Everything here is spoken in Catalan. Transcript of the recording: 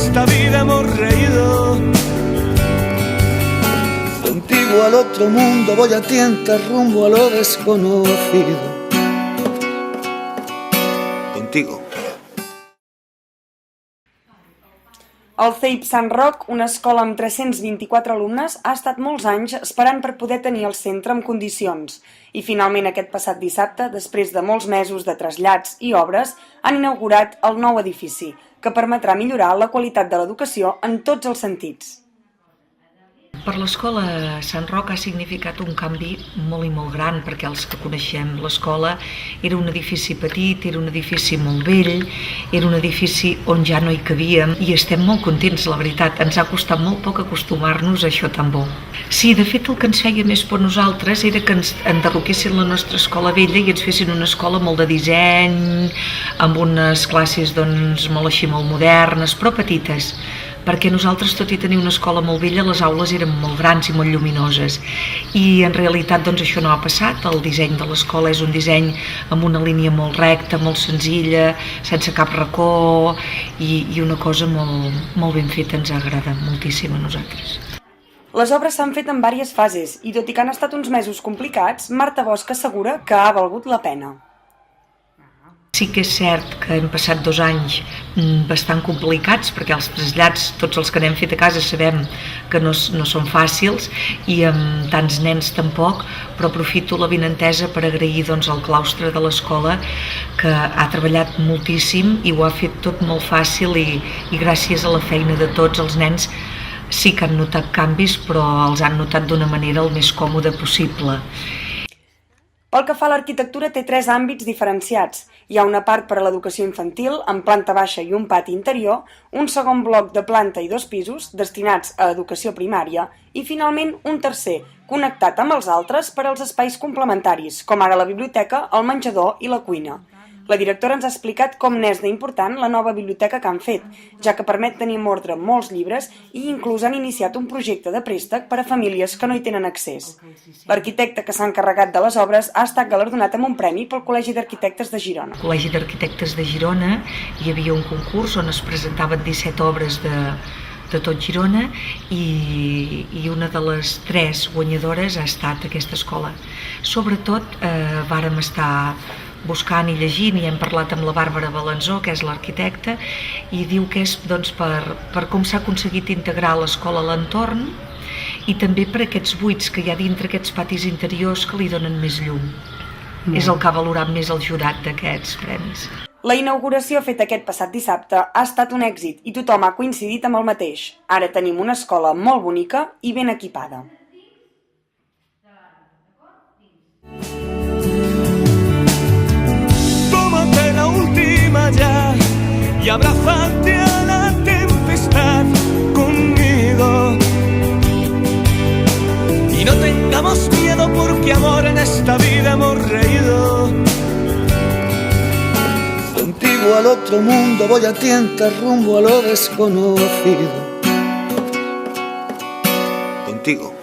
esta vida hemos reído. Contigo al otro mundo voy a tientas rumbo a lo desconocido. Contigo. El CEIP Sant Roc, una escola amb 324 alumnes, ha estat molts anys esperant per poder tenir el centre en condicions i finalment aquest passat dissabte, després de molts mesos de trasllats i obres, han inaugurat el nou edifici, que permetrà millorar la qualitat de l'educació en tots els sentits. Per l'escola Sant Roc ha significat un canvi molt i molt gran, perquè els que coneixem l'escola era un edifici petit, era un edifici molt vell, era un edifici on ja no hi cabíem i estem molt contents, la veritat. Ens ha costat molt poc acostumar-nos a això tan bo. Sí, de fet el que ens feia més por nosaltres era que ens enderroquessin la nostra escola vella i ens fessin una escola molt de disseny, amb unes classes doncs molt així, molt modernes, però petites. Perquè nosaltres, tot i tenir una escola molt vella, les aules eren molt grans i molt lluminoses. I en realitat doncs, això no ha passat. El disseny de l'escola és un disseny amb una línia molt recta, molt senzilla, sense cap racó i una cosa molt ben feta, ens agrada moltíssim a nosaltres. Les obres s'han fet en diverses fases i tot i que han estat uns mesos complicats, Marta Bosch assegura que ha valgut la pena. Sí que és cert que hem passat 2 anys bastant complicats, perquè els trasllats, tots els que n'hem fet a casa sabem que no són fàcils i amb tants nens tampoc, però aprofito la vinentesa per agrair doncs, al claustre de l'escola que ha treballat moltíssim i ho ha fet tot molt fàcil i gràcies a la feina de tots els nens sí que han notat canvis, però els han notat d'una manera el més còmode possible. Pel que fa a l'arquitectura té 3 àmbits diferenciats. Hi ha una part per a l'educació infantil, amb planta baixa i un pati interior, un segon bloc de planta i 2 pisos, destinats a educació primària, i finalment un tercer, connectat amb els altres per als espais complementaris, com ara la biblioteca, el menjador i la cuina. La directora ens ha explicat com n'és d'important la nova biblioteca que han fet, ja que permet tenir en ordre molts llibres i inclús han iniciat un projecte de préstec per a famílies que no hi tenen accés. L'arquitecte que s'ha encarregat de les obres ha estat galardonat amb un premi pel Col·legi d'Arquitectes de Girona. Al Col·legi d'Arquitectes de Girona hi havia un concurs on es presentaven 17 obres de tot Girona i una de les 3 guanyadores ha estat aquesta escola. Sobretot vàrem estar buscant i llegint i hem parlat amb la Bàrbara Balanzó, que és l'arquitecta, i diu que és doncs, per com s'ha aconseguit integrar l'escola a l'entorn i també per aquests buits que hi ha dintre aquests patis interiors que li donen més llum. És el que ha valorat més el jurat d'aquests premis. La inauguració feta aquest passat dissabte ha estat un èxit i tothom ha coincidit amb el mateix. Ara tenim una escola molt bonica i ben equipada. Tómate la última ya y abrázate a la tempestad conmigo. Y no tengamos miedo porque amor en esta vida hemos reído. Contigo al otro mundo voy a tientas rumbo a lo desconocido. Contigo.